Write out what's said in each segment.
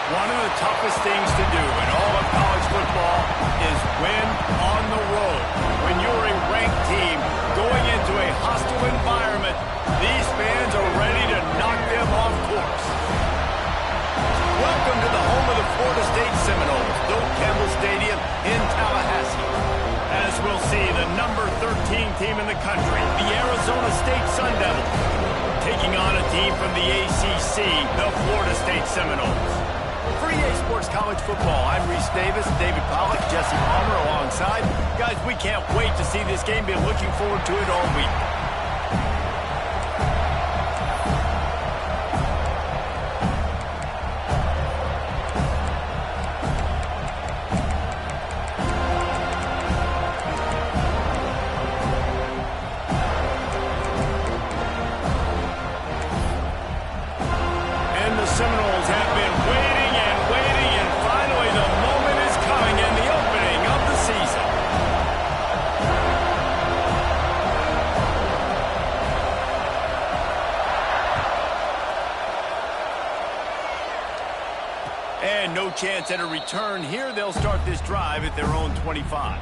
One of the toughest things to do in all of college football is win on the road. When you're a ranked team going into a hostile environment, these fans are ready to knock them off course. Welcome to the home of the Florida State Seminoles, Doak Campbell Stadium in Tallahassee. As we'll see, the number 13 team in the country, the Arizona State Sun Devils, taking on a team from the ACC, the Florida State Seminoles. For EA Sports College Football, I'm Reese Davis, David Pollack, Jesse Palmer alongside. Guys, we can't wait to see this game. Been looking forward to it all week. Seminoles have been waiting and waiting, and finally the moment is coming in the opening of the season. And no chance at a return here. They'll start this drive at their own 25.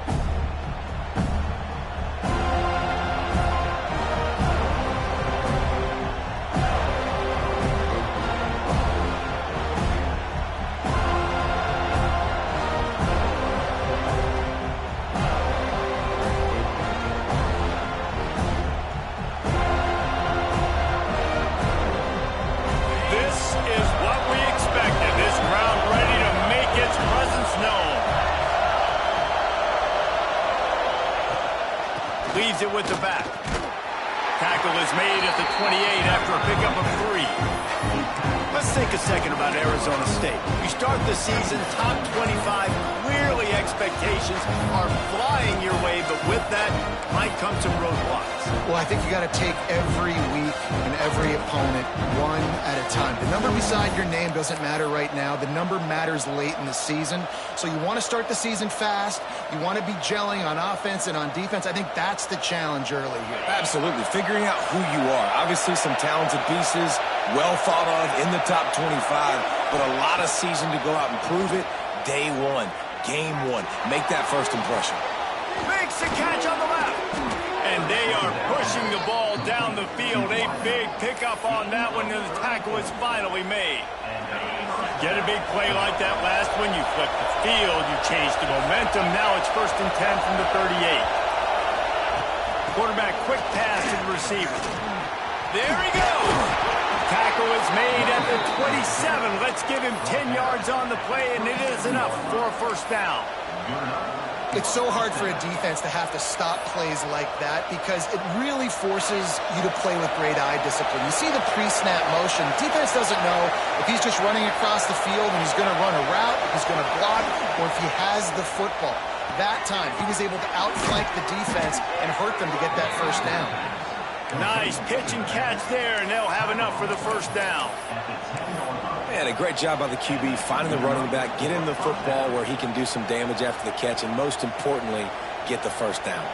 Leaves it with the back. Tackle is made at the 28 after a pickup of 3. Let's think a second about Arizona State. You start the season top 25. Clearly expectations are flying your way, but with that might come some roadblocks. Well, I think you got to take every week and every opponent one at a time. The number beside your name doesn't matter right now. The number matters late in the season. So you want to start the season fast. You want to be gelling on offense and on defense. I think that's the challenge early here. Absolutely. Figuring out who you are. Obviously some talented pieces, well thought of in the top 25, but a lot of season to go out and prove it. Day one, game one. Make that first impression. Makes the catch on the left. And they are pushing the ball down the field. A big pickup on that one, and the tackle is finally made. Get a big play like that last one, you flip the field, you change the momentum. Now it's 1st and 10 from the 38. Quarterback quick pass to the receiver. There he goes. Tackle is made at the 27. Let's give him 10 yards on the play, and it is enough for a first down. It's so hard for a defense to have to stop plays like that because it really forces you to play with great eye discipline. You see the pre-snap motion. Defense doesn't know if he's just running across the field and he's going to run a route, if he's going to block, or if he has the football. That time, he was able to outflank the defense and hurt them to get that first down. Nice pitch and catch there, and they'll have enough for the first down. Man, a great job by the QB, finding the running back, get him the football where he can do some damage after the catch, and most importantly, get the first down.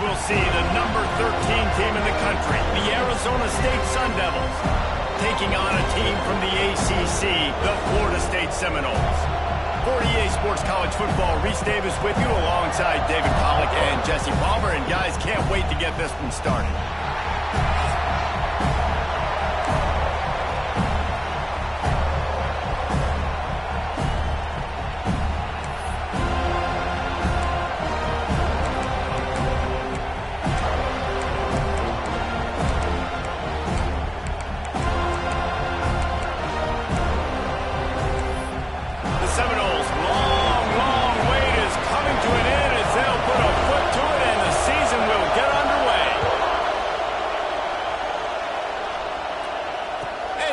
we'll see the number 13 team in the country, the Arizona State Sun Devils, taking on a team from the ACC, the Florida State Seminoles. For EA Sports College Football, Reese Davis with you alongside David Pollack and Jesse Palmer. And guys, can't wait to get this one started.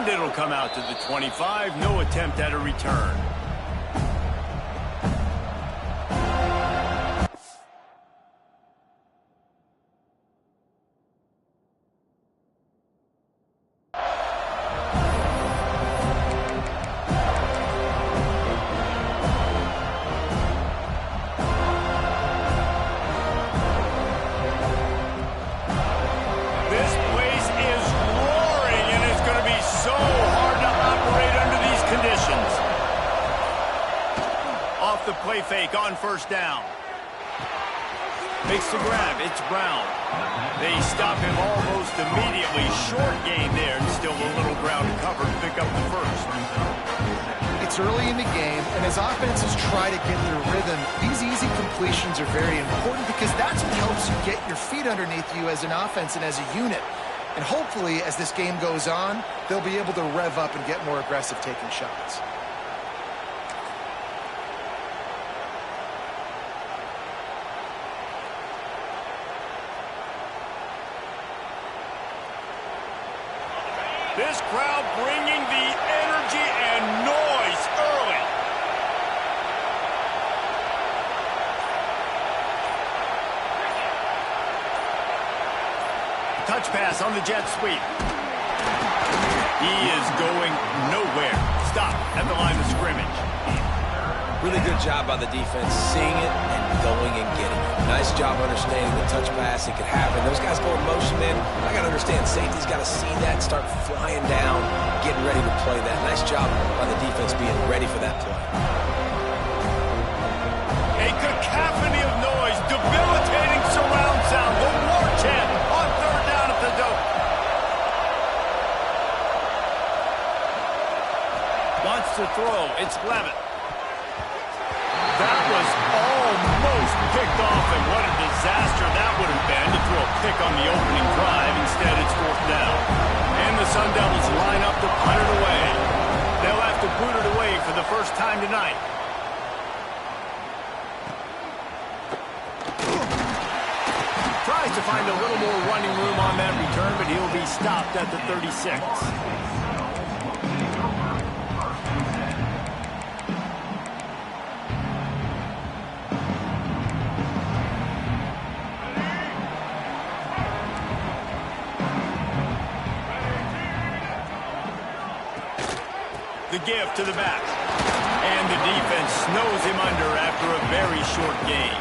It'll come out to the 25, no attempt at a return. The play fake on first down. Makes the grab. It's Brown. They stop him almost immediately. Short gain there, and still a little ground to cover to pick up the first. It's early in the game, and as offenses try to get their rhythm, these easy completions are very important because that's what helps you get your feet underneath you as an offense and as a unit. And hopefully, as this game goes on, they'll be able to rev up and get more aggressive taking shots. This crowd bringing the energy and noise early. Touch pass on the jet sweep. He is going nowhere. Stop at the line of scrimmage. Really good job by the defense, seeing it and going and getting it. Nice job understanding the touch pass. It could happen. Those guys go in motion, man. I got to understand, safety's got to see that, start flying down, getting ready to play that. Nice job by the defense being ready for that play. A cacophony of noise, debilitating surround sound. The war chant on third down at the dope. Wants to throw. It's Levitt. That was almost picked off, and what a disaster that would have been to throw a pick on the opening drive. Instead, it's fourth down. And the Sun Devils line up to punt it away. They'll have to boot it away for the first time tonight. Tries to find a little more running room on that return, but he'll be stopped at the 36. The give to the back. And the defense snows him under after a very short game.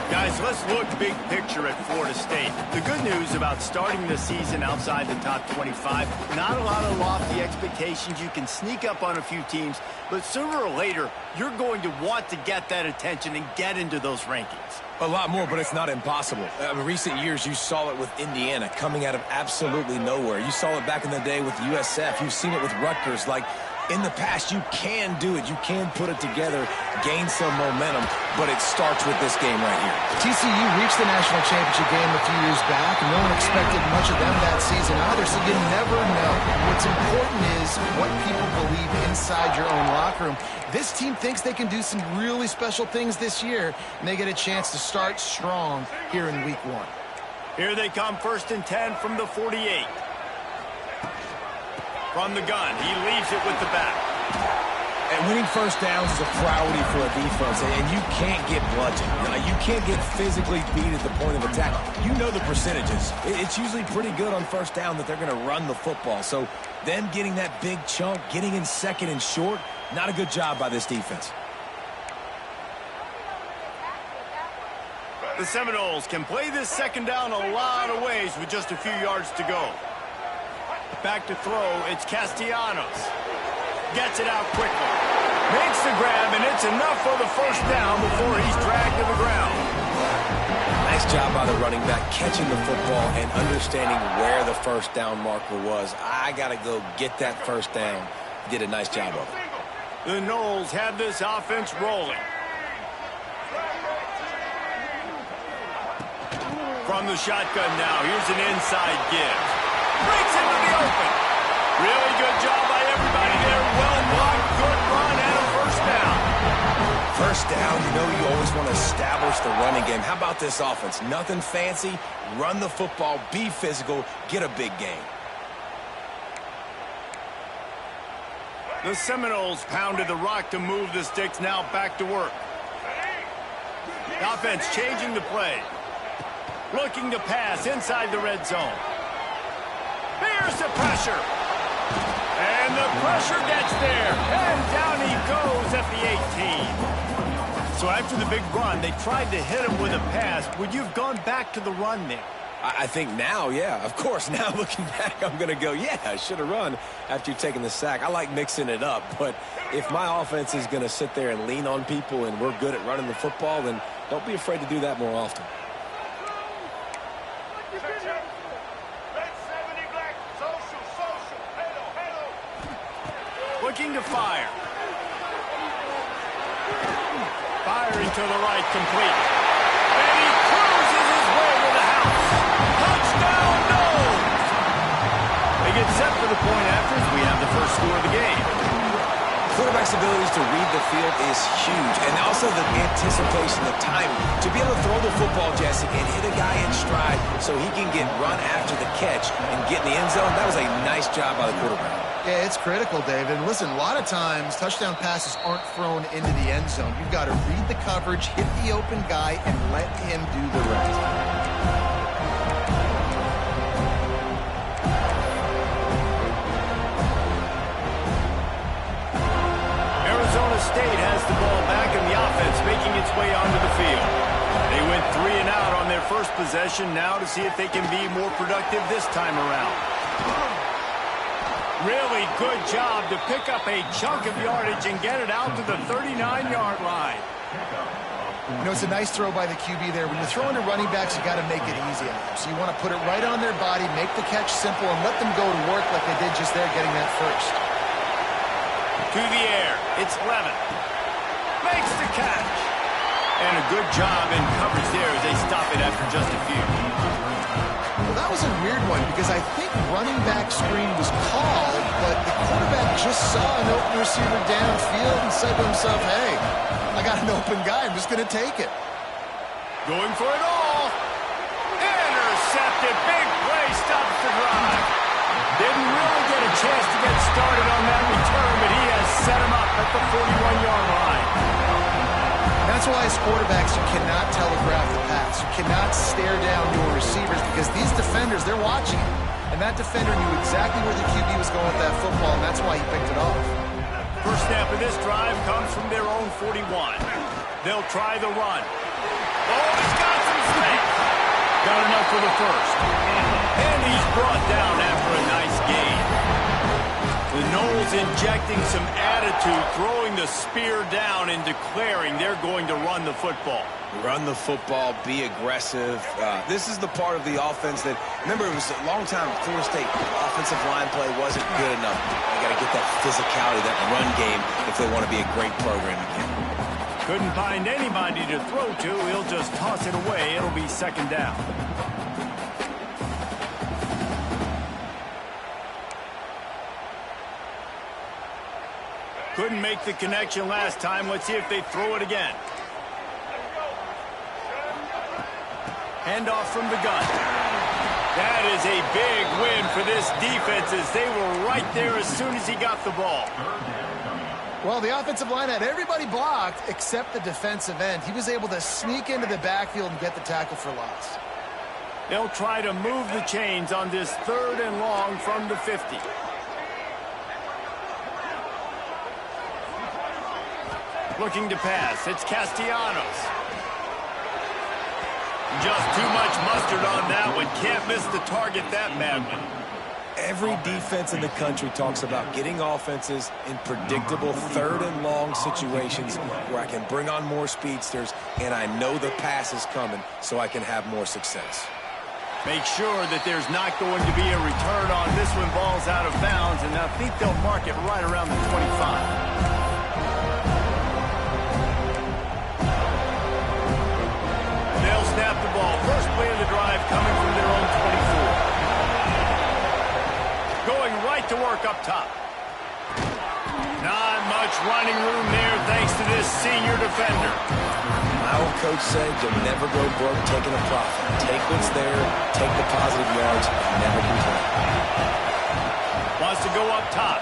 Guys, let's look big picture at Florida State. The good news about starting the season outside the top 25, not a lot of lofty expectations. You can sneak up on a few teams, but sooner or later, you're going to want to get that attention and get into those rankings. A lot more, but it's not impossible. In recent years, you saw it with Indiana coming out of absolutely nowhere. You saw it back in the day with USF. You've seen it with Rutgers. Like, in the past, you can do it. You can put it together, gain some momentum, but it starts with this game right here. TCU reached the national championship game a few years back, and no one expected much of them that season either, so you never know. What's important is what people believe inside your own locker room. This team thinks they can do some really special things this year, and they get a chance to start strong here in week 1. Here they come, 1st and 10 from the 48. From the gun, he leaves it with the back. And winning first downs is a priority for a defense, and you can't get bludgeoned. You can't get physically beat at the point of attack. You know the percentages. It's usually pretty good on first down that they're going to run the football. So them getting that big chunk, getting in second and short, not a good job by this defense. The Seminoles can play this second down a lot of ways with just a few yards to go. Back to throw, it's Castellanos. Gets it out quickly. Makes the grab, and it's enough for the first down before he's dragged to the ground. Nice job by the running back catching the football and understanding where the first down marker was. I got to go get that first down. He did a nice job of it. The Noles have this offense rolling. From the shotgun now, here's an inside give. Breaks into the open. Really good job by everybody there. Well blocked, good run, and a first down. First down, you know you always want to establish the running game. How about this offense? Nothing fancy. Run the football, be physical, get a big gain. The Seminoles pounded the rock to move the sticks, now back to work. The offense changing the play. Looking to pass inside the red zone. Here's the pressure. And the pressure gets there. And down he goes at the 18. So after the big run, they tried to hit him with a pass. Would you have gone back to the run there? I think now, yeah. Of course, now looking back, I'm going to go, yeah, I should have run after taking the sack. I like mixing it up, but if my offense is going to sit there and lean on people and we're good at running the football, then don't be afraid to do that more often. Looking to fire. Firing to the right, complete. And he cruises his way to the house. Touchdown, Noles! They get set for the point after as we have the first score of the game. Quarterback's abilities to read the field is huge, and also the anticipation, the timing. To be able to throw the football, Jesse, and hit a guy in stride so he can get run after the catch and get in the end zone, that was a nice job by the quarterback. Yeah, it's critical, David. And listen, a lot of times touchdown passes aren't thrown into the end zone. You've got to read the coverage, hit the open guy, and let him do the rest. Arizona State has the ball back in the offense, making its way onto the field. They went 3 and out on their first possession, now to see if they can be more productive this time around. Really good job to pick up a chunk of yardage and get it out to the 39-yard line. You know, it's a nice throw by the QB there. When you're throwing to running backs, you got to make it easy on them. So you want to put it right on their body, make the catch simple, and let them go to work like they did just there, getting that first. To the air, it's Levin. Makes the catch. And a good job in coverage there as they stop it after just a few. Well, that was a weird one because I think running back screen was called, but the quarterback just saw an open receiver downfield and said to himself, hey, I got an open guy. I'm just going to take it. Going for it all. Intercepted. Big play. Stops the drive. Didn't really get a chance to get started on that return, but he has set him up at the 41-yard line. That's why as quarterbacks, you cannot telegraph the pass. You cannot stare down your receivers because these defenders, they're watching it. And that defender knew exactly where the QB was going with that football, and that's why he picked it off. First snap of this drive comes from their own 41. They'll try the run. Oh, he's got some space. Got enough for the first. And he's brought down after a nice gain. The Noles injecting some attitude, throwing the spear down and declaring they're going to run the football. Run the football, be aggressive. This is the part of the offense that, remember, it was a long time Florida State offensive line play wasn't good enough. They got to get that physicality, that run game, if they want to be a great program again. Couldn't find anybody to throw to. He'll just toss it away. It'll be second down. Couldn't make the connection last time. Let's see if they throw it again. Handoff from the gun. That is a big win for this defense as they were right there as soon as he got the ball. Well, the offensive line had everybody blocked except the defensive end. He was able to sneak into the backfield and get the tackle for loss. They'll try to move the chains on this 3rd and long from the 50. Looking to pass. It's Castellanos. Just too much mustard on that one. Can't miss the target that badly. Every defense in the country talks about getting offenses in predictable third and long situations where I can bring on more speedsters and I know the pass is coming so I can have more success. Make sure that there's not going to be a return on this one. Ball's out of bounds, and I think they'll mark it right around the 25. Snap the ball. First play of the drive coming from their own 24. Going right to work up top. Not much running room there thanks to this senior defender. My old coach said you'll never go broke taking a profit. Take what's there, take the positive yards, and never complain. Wants to go up top.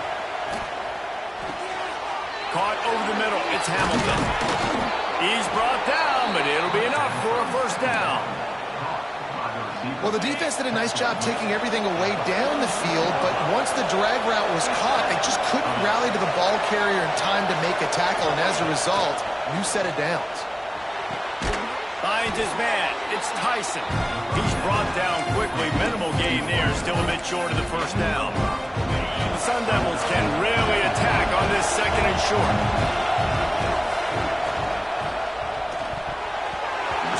Caught over the middle. It's Hamilton. He's brought down, but it'll be enough for a first down. Well, the defense did a nice job taking everything away down the field, but once the drag route was caught, they just couldn't rally to the ball carrier in time to make a tackle, and as a result, new set of downs. Finds his man. It's Tyson. He's brought down quickly. Minimal gain there, still a bit short of the first down. The Sun Devils can really attack on this second and short.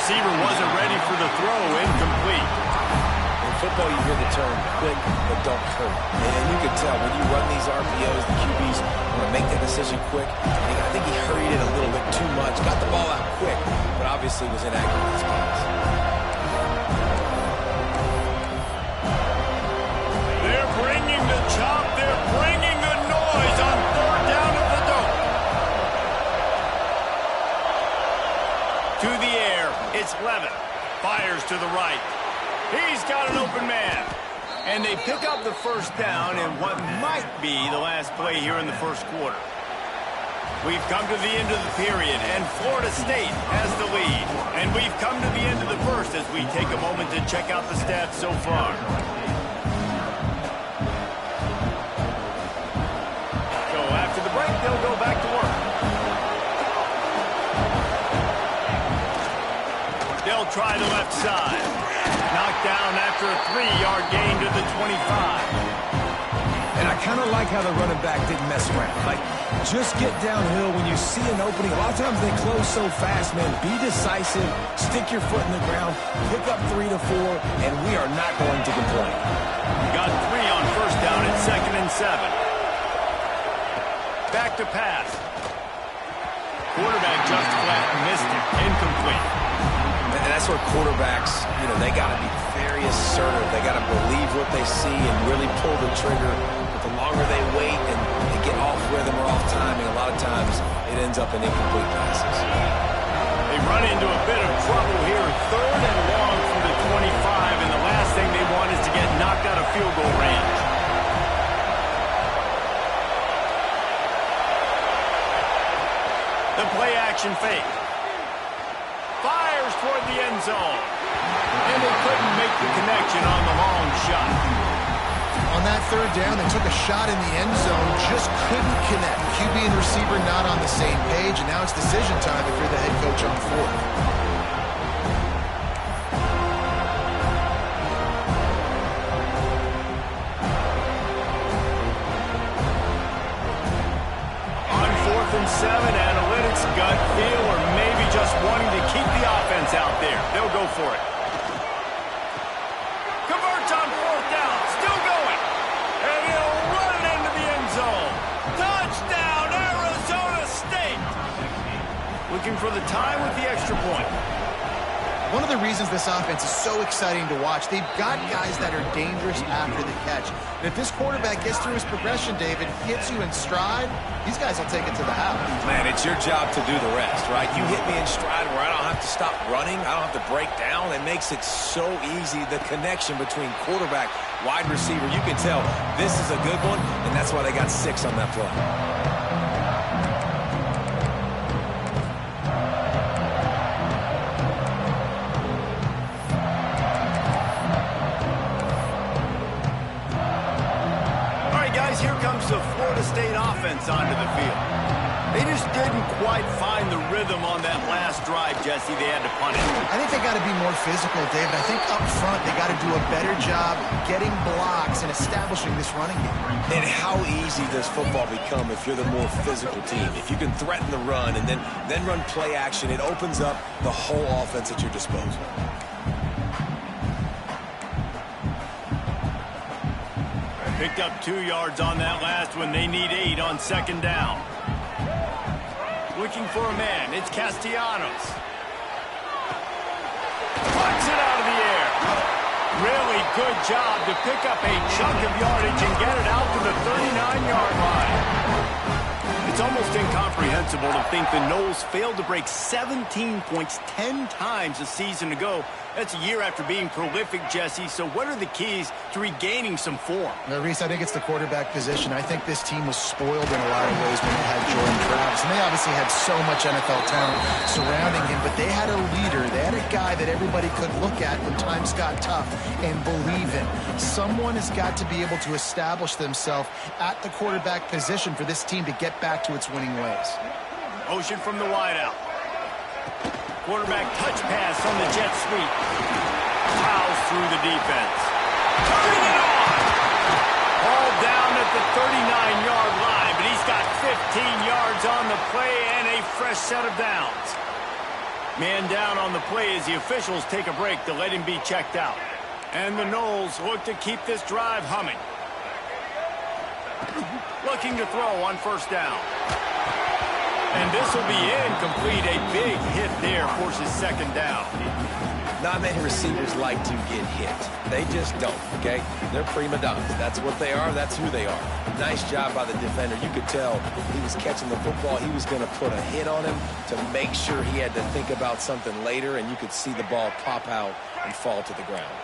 Receiver wasn't ready for the throw. Incomplete. In football, you hear the term quick but don't hurt. And you can tell when you run these RPOs, the QBs want to make that decision quick. And I think he hurried it a little bit too much. Got the ball out quick, but obviously was inaccurate in his pass. They're bringing the chop. They're bringing the noise on third down at the dope. To the air. It's Levin. Fires to the right. He's got an open man. And they pick up the first down in what might be the last play here in the first quarter. We've come to the end of the period, and Florida State has the lead. And we've come to the end of the first as we take a moment to check out the stats so far. So after the break, they'll go back to work. They'll try the left side. Knocked down after a 3-yard gain to the 25. And I kind of like how the running back didn't mess around. Like, just get downhill when you see an opening. A lot of times they close so fast, man. Be decisive, stick your foot in the ground, pick up 3 to 4, and we are not going to complain. Got 3 on first down at 2nd and 7. Back to pass. Quarterback just flat missed it. Incomplete. And that's where quarterbacks, they got to be very assertive. They got to believe what they see and really pull the trigger. But the longer they wait and they get off rhythm or off timing, a lot of times it ends up in incomplete passes. They run into a bit of trouble here. 3rd and long from the 25, and the last thing they want is to get knocked out of field goal range. The play action fake. Fires toward the end zone. And they couldn't make the connection on the long shot. On that 3rd down, they took a shot in the end zone, just couldn't connect. QB and receiver not on the same page, and now it's decision time if you're the head coach on 4th. On 4th and 7, analytics, gut feel, or maybe just wanting to keep the offense out there. They'll go for it. Converts on 4th down. Still going. And he'll run it into the end zone. Touchdown, Arizona State. Looking for the tie with the extra point. One of the reasons this offense is so exciting to watch, they've got guys that are dangerous after the catch. And if this quarterback gets through his progression, David, hits you in stride, these guys will take it to the house. Man, it's your job to do the rest, right? You hit me in stride where I don't have to stop running. I don't have to break down. It makes it so easy, the connection between quarterback, wide receiver. You can tell this is a good one, and that's why they got 6 on that play. Here comes the Florida State offense onto the field. They just just didn't quite find the rhythm on that last drive, Jesse. They had to punt it. I think they got to be more physical, David. I think up front they got to do a better job getting blocks and establishing this running game. And how easy does football become if you're the more physical team? If you can threaten the run and then run play action, it opens up the whole offense at your disposal. Picked up 2 yards on that last one. They need 8 on second down. Looking for a man. It's Castellanos. Puts it out of the air. Really good job to pick up a chunk of yardage and get it out to the 39-yard line. It's almost incomprehensible to think the Noles failed to break 17 points 10 times a season ago. That's a year after being prolific, Jesse. So what are the keys to regaining some form? Now, Reese, I think it's the quarterback position. I think this team was spoiled in a lot of ways when they had Jordan Travis. And they obviously had so much NFL talent surrounding him, but they had a leader. They had a guy that everybody could look at when times got tough and believe in. Someone has got to be able to establish themselves at the quarterback position for this team to get back to its winning ways. Motion from the wideout. Quarterback touch pass on the jet sweep. Fouls through the defense. Turning it on! Ball down at the 39-yard line, but he's got 15 yards on the play and a fresh set of downs. Man down on the play as the officials take a break to let him be checked out. And the Noles look to keep this drive humming. Looking to throw on first down. And this will be incomplete. A big hit there forces second down. Not many receivers like to get hit. They just don't, okay? They're prima donnas. That's what they are. That's who they are. Nice job by the defender. You could tell he was catching the football. He was going to put a hit on him to make sure he had to think about something later, and you could see the ball pop out and fall to the ground.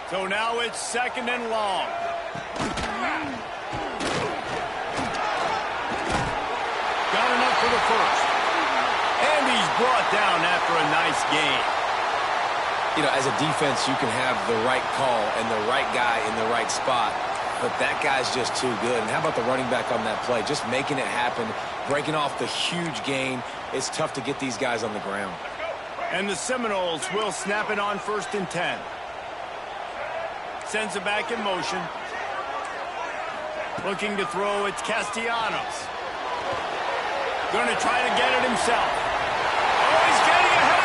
So now it's second and long. Got enough for the first. And he's brought down after a nice game. You know, as a defense, you can have the right call and the right guy in the right spot, but that guy's just too good. And how about the running back on that play? Just making it happen, breaking off the huge gain. It's tough to get these guys on the ground. And the Seminoles will snap it on first and 10. Sends it back in motion. Looking to throw, it's Castellanos. Going to try to get it himself. Oh, he's getting ahead.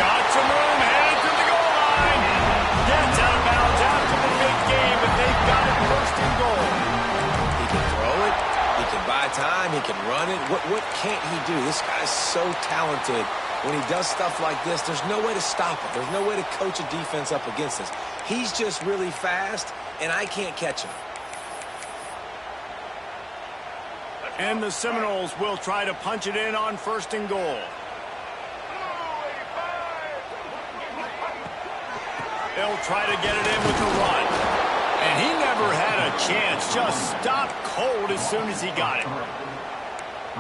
Got some room, headed to the goal line. Gets out of bounds after the big game, but they've got it first and goal. He can throw it. He can buy time. He can run it. What can't he do? This guy's so talented. When he does stuff like this, there's no way to stop it. There's no way to coach a defense up against this. He's just really fast, and I can't catch him. And the Seminoles will try to punch it in on first and goal. They'll try to get it in with the run. And he never had a chance. Just stopped cold as soon as he got it.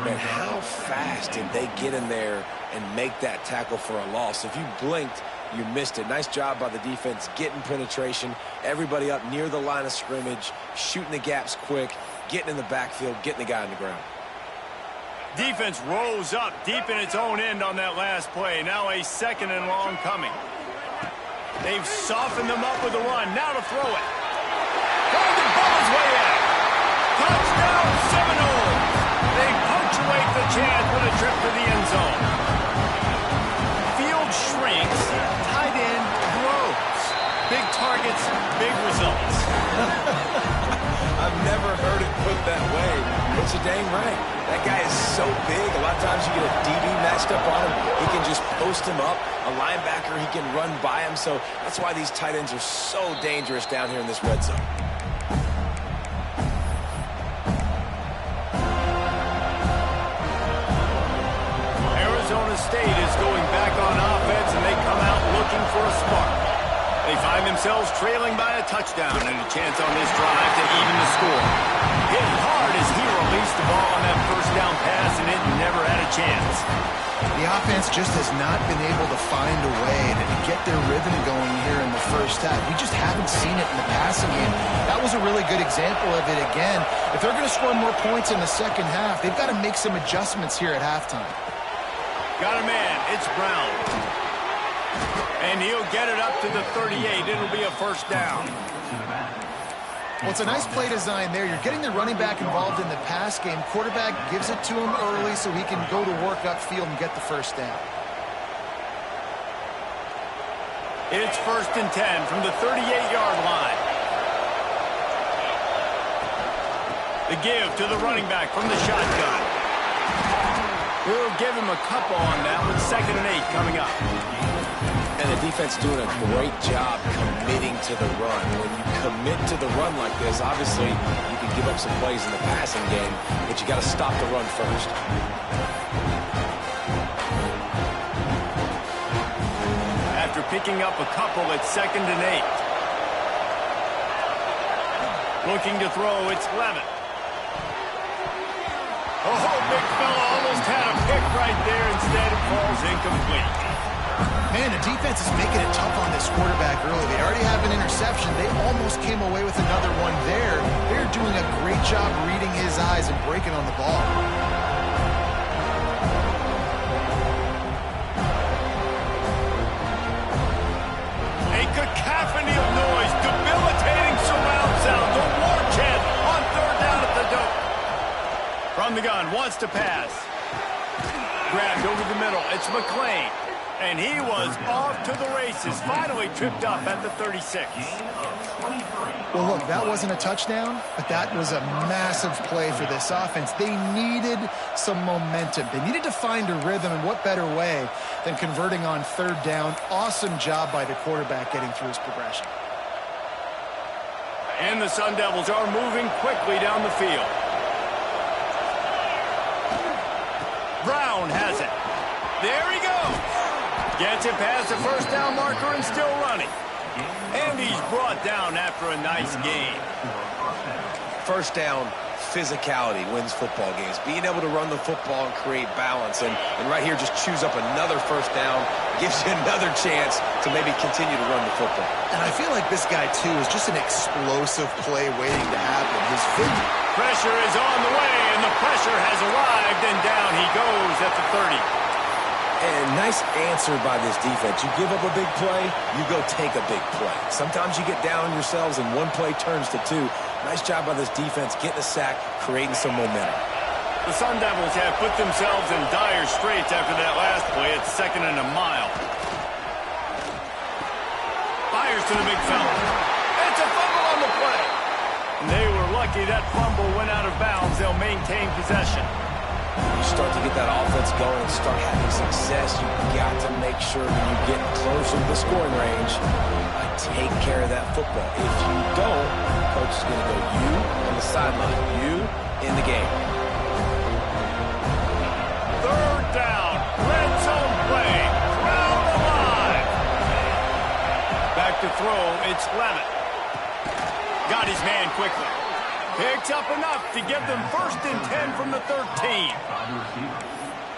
Man, how fast did they get in there and make that tackle for a loss? If you blinked, you missed it. Nice job by the defense getting penetration. Everybody up near the line of scrimmage, shooting the gaps quick, getting in the backfield, getting the guy on the ground. Defense rose up deep in its own end on that last play. Now a second and long coming. They've softened them up with a run. Now to throw it. Going the ball's way out. Touchdown Seminoles. They punctuate the chance with a trip to the end zone. Field shrinks. Tight end grows. Big targets, big results. I've never heard it put that way. But you're dang right. That guy is so big. A lot of times you get a DB matched up on him. He can just post him up. A linebacker, he can run by him. So that's why these tight ends are so dangerous down here in this red zone. Arizona State is going back on offense, and they come out looking for a spark. They find find themselves trailing by a touchdown and a chance on this drive to even the score. Hit hard as he released the ball on that first down pass, and it never had a chance. The offense just has not been able to find a way to get their rhythm going here in the first half. We just haven't seen it in the passing game. That was a really good example of it again. If they're going to score more points in the second half, they've got to make some adjustments here at halftime. Got a man. It's Brown. And he'll get it up to the 38. It'll be a first down. Well, it's a nice play design there. You're getting the running back involved in the pass game. Quarterback gives it to him early so he can go to work upfield and get the first down. It's 1st and 10 from the 38-yard line. The give to the running back from the shotgun. We'll give him a couple on that with 2nd and 8 coming up. And the defense doing a great job committing to the run. When you commit to the run like this, obviously you can give up some plays in the passing game, but you got to stop the run first. After picking up a couple at 2nd and 8. Looking to throw, it's Levitt. Oh, big fella almost had a pick right there. Instead, it falls incomplete. Man, the defense is making it tough on this quarterback early. They already have an interception. They almost came away with another one there. They're doing a great job reading his eyes and breaking on the ball. A cacophony of noise, debilitating surround sound. The war chant on 3rd down at the dope. From the gun, wants to pass. Grabbed over the middle. It's McClain. And he was off to the races. Finally tripped up at the 36. Well, look, that wasn't a touchdown, but that was a massive play for this offense. They needed some momentum. They needed to find a rhythm, and what better way than converting on 3rd down. Awesome job by the quarterback getting through his progression. And the Sun Devils are moving quickly down the field. Brown has it. There he goes. Gets it past the first down marker and still running. And he's brought down after a nice gain. First down, physicality wins football games. Being able to run the football and create balance. And right here, just choose up another first down. Gives you another chance to maybe continue to run the football. And I feel like this guy, too, is just an explosive play waiting to happen. His vision. Pressure is on the way, and the pressure has arrived, and down he goes at the 30. And nice answer by this defense. You give up a big play, you go take a big play. Sometimes you get down yourselves and one play turns to two. Nice job by this defense, getting a sack, creating some momentum. The Sun Devils have put themselves in dire straits after that last play at 2nd and a mile. Fires to the big fella. It's a fumble on the play. And they were lucky that fumble went out of bounds. They'll maintain possession. You start to get that offense going and start having success, you've got to make sure when you get closer to the scoring range, take care of that football. If you don't, coach is going to go you on the sideline, you in the game. 3rd down, red zone play, crowd alive. Back to throw, it's Levitt. Got his man quickly. Picks up enough to give them 1st and 10 from the 13.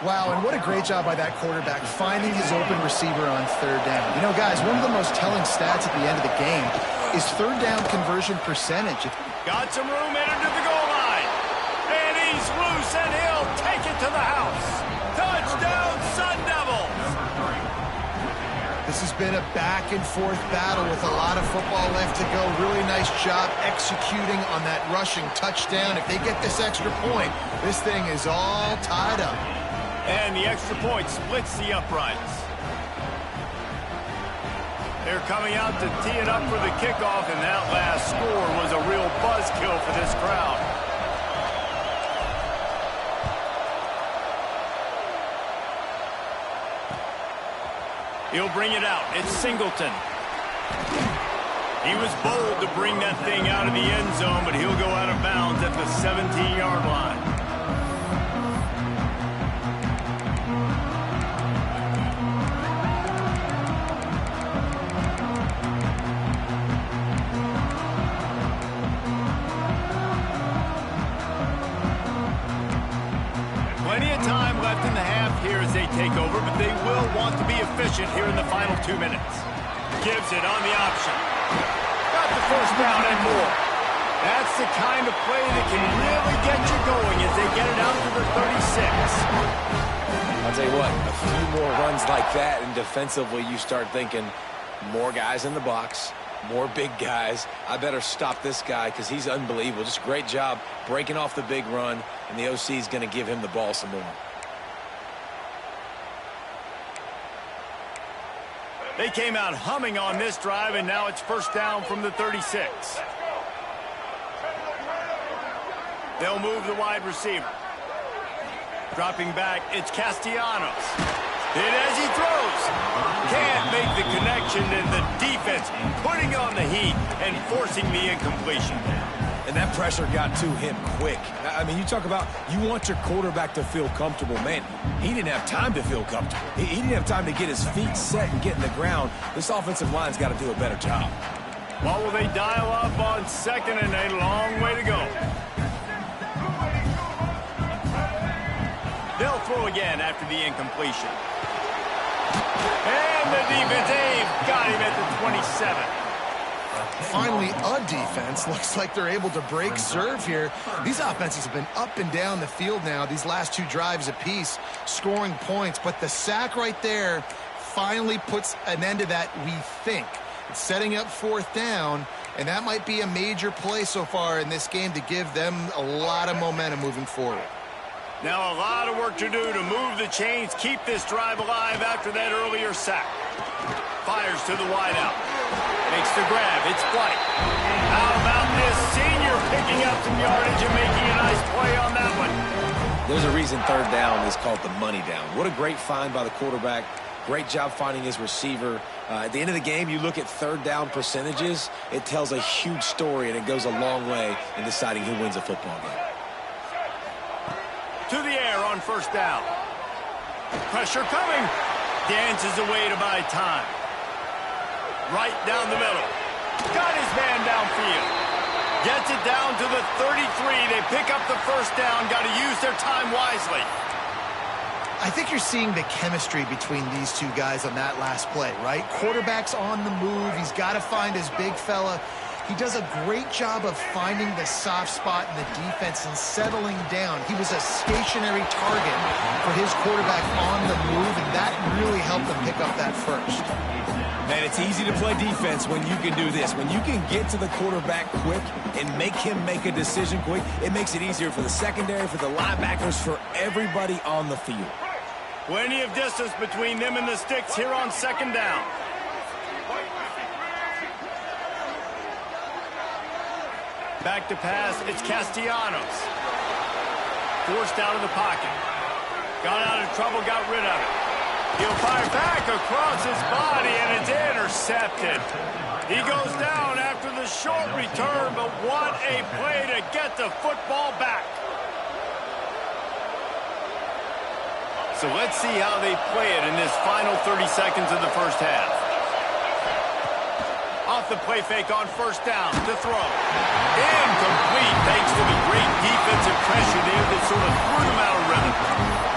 Wow, and what a great job by that quarterback finding his open receiver on 3rd down. You know, guys, one of the most telling stats at the end of the game is 3rd down conversion percentage. Got some room headed to the goal line. And he's loose, and he'll take it to the house. Touchdown, Sun Devils! This has been a back-and-forth battle with a lot of football left to go. Really nice job executing on that rushing touchdown. If they get this extra point, this thing is all tied up. And the extra point splits the uprights. They're coming out to tee it up for the kickoff, and that last score was a real buzzkill for this crowd. He'll bring it out. It's Singleton. He was bold to bring that thing out of the end zone, but he'll go out of bounds at the 17-yard line. here as they take over, but they will want to be efficient here in the final 2 minutes. Gives it on the option. Got the first down and more. That's the kind of play that can really get you going as they get it out to the 36. I'll tell you what, a few more runs like that, and defensively you start thinking, more guys in the box, more big guys. I better stop this guy because he's unbelievable. Just a great job breaking off the big run, and the OC is going to give him the ball some more. They came out humming on this drive, and now it's first down from the 36. They'll move the wide receiver. Dropping back, it's Castellanos. And as he throws, can't make the connection, and the defense putting on the heat and forcing the incompletion. And that pressure got to him quick. I mean, you talk about you want your quarterback to feel comfortable. Man, he didn't have time to feel comfortable. He didn't have time to get his feet set and get in the ground. This offensive line's got to do a better job. What will they dial up on second and a long way to go? They'll throw again after the incompletion. And the defense, they've got him at the 27. Finally, a defense. Looks like they're able to break serve here. These offenses have been up and down the field now, these last 2 drives apiece, scoring points. But the sack right there finally puts an end to that, we think. It's setting up 4th down, and that might be a major play so far in this game to give them a lot of momentum moving forward. Now a lot of work to do to move the chains, keep this drive alive after that earlier sack. Fires to the wideout. Makes the grab. It's Flight. How about this senior picking up some yardage and making a nice play on that one? There's a reason 3rd down is called the money down. What a great find by the quarterback. Great job finding his receiver. At the end of the game, you look at 3rd down percentages. It tells a huge story, and it goes a long way in deciding who wins a football game. To the air on first down. Pressure coming. Dances away to buy time. Right down the middle. Got his man downfield. Gets it down to the 33. They pick up the first down. Got to use their time wisely. I think you're seeing the chemistry between these 2 guys on that last play, right? Quarterback's on the move. He's got to find his big fella. He does a great job of finding the soft spot in the defense and settling down. He was a stationary target for his quarterback on the move, and that really helped him pick up that first. Man, it's easy to play defense when you can do this. When you can get to the quarterback quick and make him make a decision quick, it makes it easier for the secondary, for the linebackers, for everybody on the field. Plenty of distance between them and the sticks here on 2nd down. Back to pass, it's Castellanos. Forced out of the pocket. Got out of trouble, got rid of it. He'll fire back across his body, and it's intercepted. He goes down after the short return, but what a play to get the football back. So let's see how they play it in this final 30 seconds of the first half. Off the play fake on first down to throw. Incomplete thanks to the great defensive pressure there that sort of threw him out of rhythm.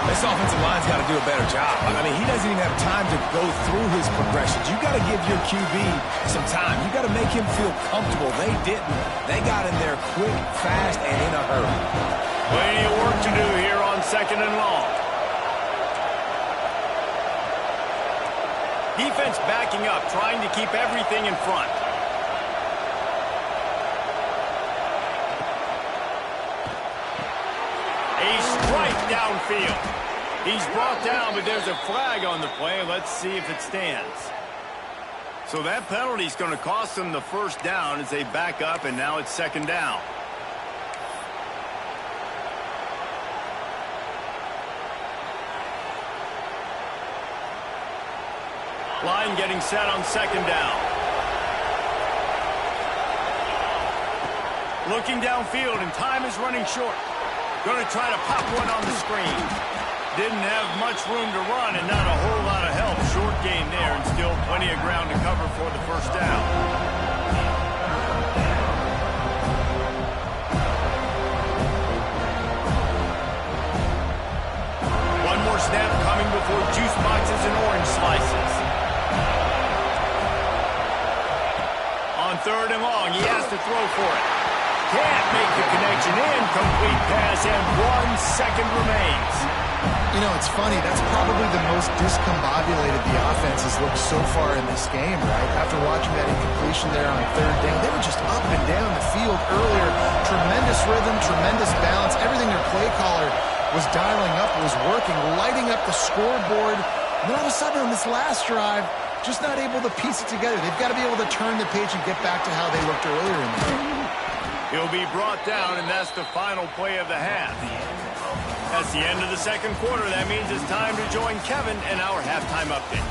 This offensive line's got to do a better job. I mean, he doesn't even have time to go through his progressions. You got to give your QB some time. You got to make him feel comfortable. They didn't. They got in there quick, fast, and in a hurry. Plenty of work to do here on 2nd and long. Defense backing up, trying to keep everything in front. A strike downfield. He's brought down, but there's a flag on the play. Let's see if it stands. So that penalty's going to cost them the first down as they back up, and now it's 2nd down. Line getting set on 2nd down. Looking downfield, and time is running short. Going to try to pop one on the screen. Didn't have much room to run and not a whole lot of help. Short gain there, and still plenty of ground to cover for the first down. One more snap coming 3rd and long. He has to throw for it. Can't make the connection. Incomplete pass, and 1 second remains. You know, it's funny. That's probably the most discombobulated the offense has looked so far in this game, right? After watching that incompletion there on 3rd down, they were just up and down the field earlier. Tremendous rhythm, tremendous balance. Everything their play caller was dialing up was working, lighting up the scoreboard. And then all of a sudden on this last drive, just not able to piece it together. They've got to be able to turn the page and get back to how they looked earlier in the game. He'll be brought down, and that's the final play of the half. That's the end of the 2nd quarter. That means it's time to join Kevin in our halftime update.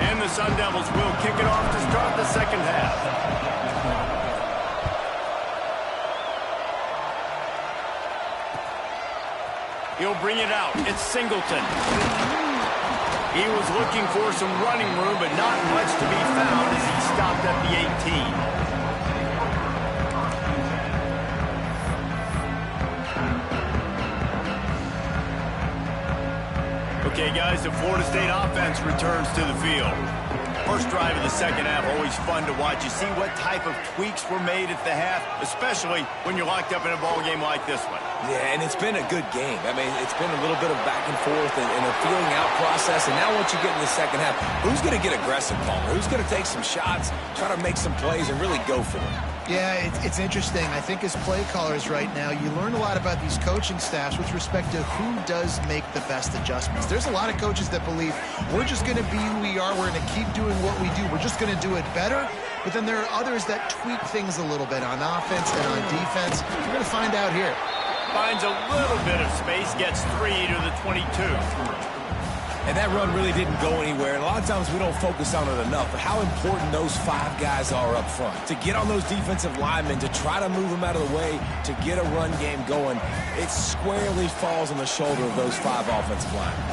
And the Sun Devils will kick it off to start the 2nd half. He'll bring it out. It's Singleton. He was looking for some running room, but not much to be found as he stopped at the 18. Okay, guys, the Florida State offense returns to the field. First drive of the 2nd half, always fun to watch. You see what type of tweaks were made at the half, especially when you're locked up in a ball game like this one. Yeah, and it's been a good game. I mean, it's been a little bit of back and forth and a feeling out process. And now once you get in the 2nd half, who's going to get aggressive, Palmer? Who's going to take some shots, try to make some plays, and really go for it? Yeah, it's interesting. I think as play callers right now, you learn a lot about these coaching staffs with respect to who does make the best adjustments. There's a lot of coaches that believe we're just going to be who we are. We're going to keep doing what we do. We're just going to do it better. But then there are others that tweak things a little bit on offense and on defense. We're going to find out here. Finds a little bit of space, gets 3 to the 22. And that run really didn't go anywhere. And a lot of times we don't focus on it enough, but how important those 5 guys are up front. To get on those defensive linemen, to try to move them out of the way, to get a run game going, it squarely falls on the shoulder of those 5 offensive linemen.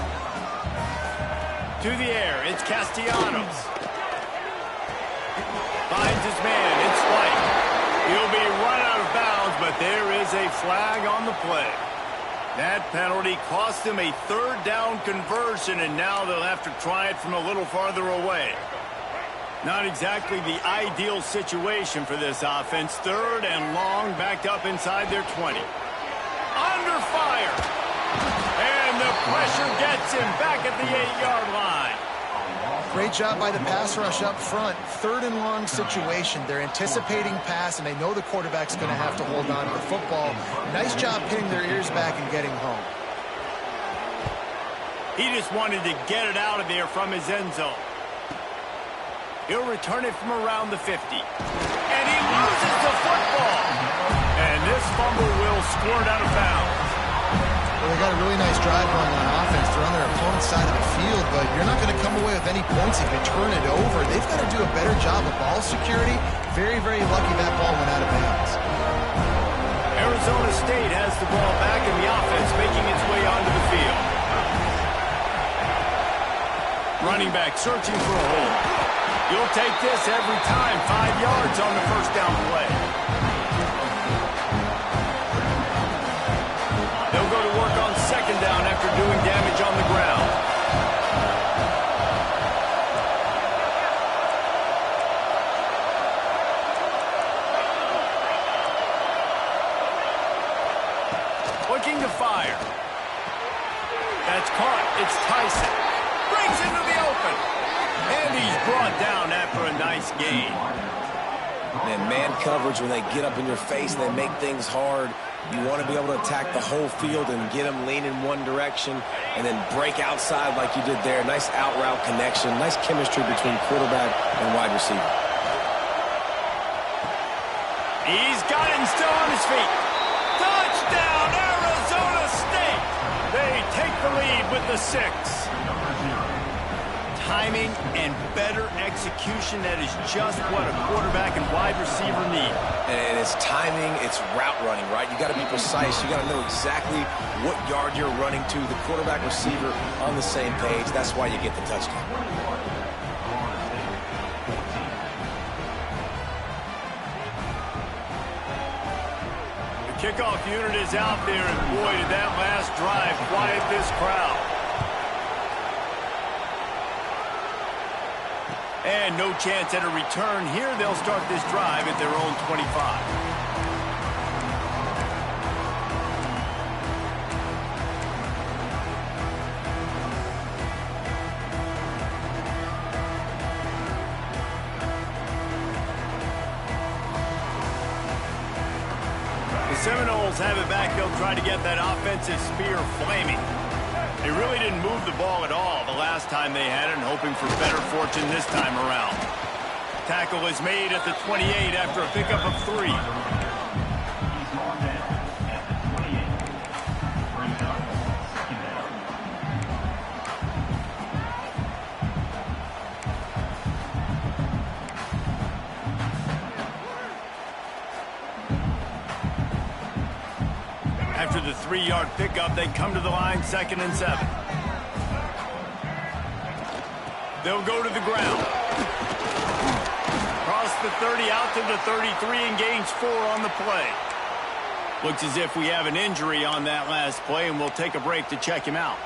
To the air, it's Castellanos. Finds his man, it's White. He'll be run out of bounds, but there is a flag on the play. That penalty cost them a 3rd down conversion, and now they'll have to try it from a little farther away. Not exactly the ideal situation for this offense. 3rd and long, backed up inside their 20. Under fire. And the pressure gets him back at the 8-yard line. Great job by the pass rush up front. 3rd and long situation. They're anticipating pass, and they know the quarterback's going to have to hold on to the football. Nice job pinning their ears back and getting home. He just wanted to get it out of there from his end zone. He'll return it from around the 50. And he loses the football. And this fumble will squirt out of bounds. Well, they got a really nice drive going on offense. They're on their opponent's side of the field, but you're not going to come away with any points if you turn it over. They've got to do a better job of ball security. Very, very lucky that ball went out of bounds. Arizona State has the ball back in the offense, making its way onto the field. Running back searching for a hole. You'll take this every time. 5 yards on the 1st down play. They'll go to work on 2nd down after doing damage on the ground. Looking to fire. That's caught. It's Tyson. Breaks into the open. And he's brought down after a nice gain. And man coverage, when they get up in your face and they make things hard, you want to be able to attack the whole field and get them lean in one direction and then break outside like you did there. Nice out route connection. Nice chemistry between quarterback and wide receiver. He's got him still on his feet. Touchdown, Arizona State. They take the lead with the 6. Timing and better execution, that is just what a quarterback and wide receiver need. And it's timing, it's route running, right? You got to be precise. You got to know exactly what yard you're running to. The quarterback receiver on the same page. That's why you get the touchdown. The Kickoff unit is out there, and boy, did that last drive quiet this crowd. And no chance at a return here. They'll start this drive at their own 25. Seminoles have it back. They'll try to get that offensive spear flaming. They really didn't move the ball at all the last time they had it, and hoping for better fortune this time around. Tackle is made at the 28 after a pickup of 3. After the 3-yard pickup, they come to the line, 2nd and 7. They'll go to the ground. Cross the 30 out to the 33 and gains 4 on the play. Looks as if we have an injury on that last play, and we'll take a break to check him out.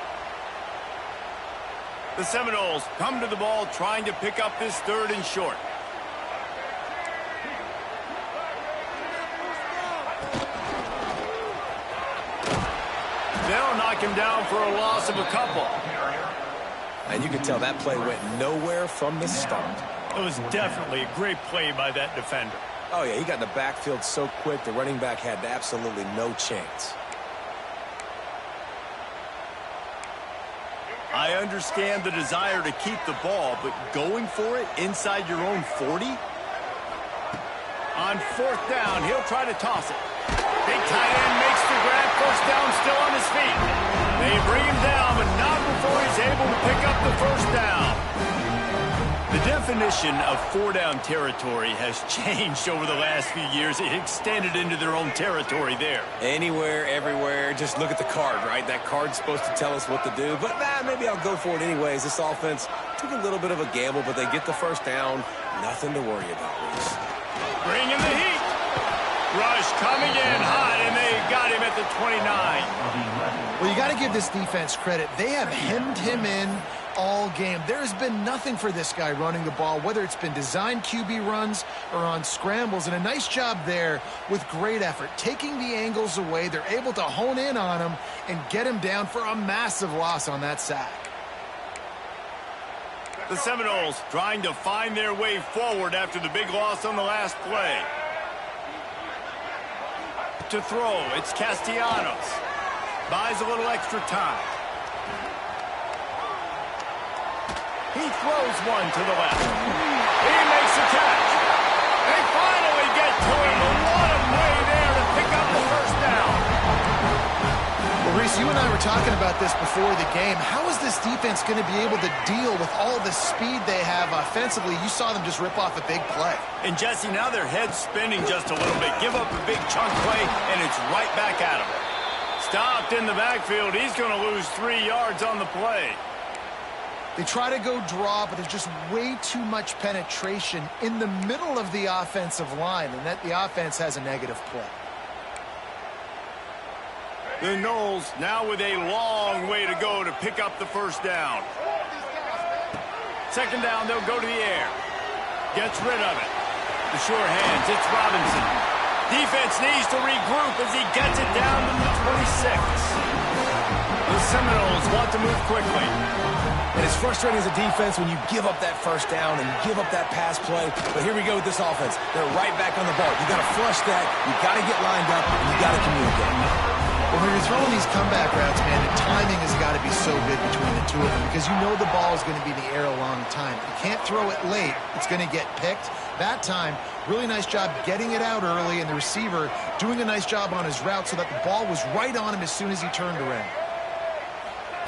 The Seminoles come to the ball trying to pick up this 3rd and short. They'll knock him down for a loss of a couple. And you can tell that play went nowhere from the start. It was definitely a great play by that defender. Oh, yeah, he got in the backfield so quick, the running back had absolutely no chance. I understand the desire to keep the ball, but going for it inside your own 40? On 4th down, he'll try to toss it. Big tight end makes the grab, 1st down, still on his feet. They bring him down, but not before he's able to pick up the 1st down. The definition of 4-down territory has changed over the last few years. It extended into their own territory there. Anywhere, everywhere, just look at the card, right? That card's supposed to tell us what to do, but maybe I'll go for it anyways. This offense took a little bit of a gamble, but they get the 1st down. Nothing to worry about, Reese. Bring in the heat. Rush coming in hot, and they got him at the 29. Well, you got to give this defense credit. They have hemmed him in all game. There's been nothing for this guy running the ball, whether it's been designed QB runs or on scrambles, and a nice job there with great effort. Taking the angles away, they're able to hone in on him and get him down for a massive loss on that sack. The Seminoles trying to find their way forward after the big loss on the last play. To throw, it's Castellanos. Buys a little extra time. He throws one to the left. He makes the catch. They finally get to him. A lot of way there to pick up the 1st down. Well, Reese, you and I were talking about this before the game. How is this defense going to be able to deal with all the speed they have offensively? You saw them just rip off a big play. And Jesse, now their head's spinning just a little bit. Give up a big chunk play, and it's right back at him. Stopped in the backfield. He's going to lose 3 yards on the play. They try to go draw, but there's just way too much penetration in the middle of the offensive line, and that the offense has a negative play. The Noles now with a long way to go to pick up the 1st down. 2nd down, they'll go to the air. Gets rid of it. The sure hands, it's Robinson. Defense needs to regroup as he gets it down to the 26. The Seminoles want to move quickly. And it's frustrating as a defense when you give up that 1st down and you give up that pass play. But here we go with this offense. They're right back on the ball. You got to flush that. You got to get lined up, and you got to communicate. Well, when you're throwing these comeback routes, man, the timing has got to be so good between the two of them because you know the ball is going to be in the air a long time. You can't throw it late. It's going to get picked. That time, really nice job getting it out early, and the receiver doing a nice job on his route so that the ball was right on him as soon as he turned around.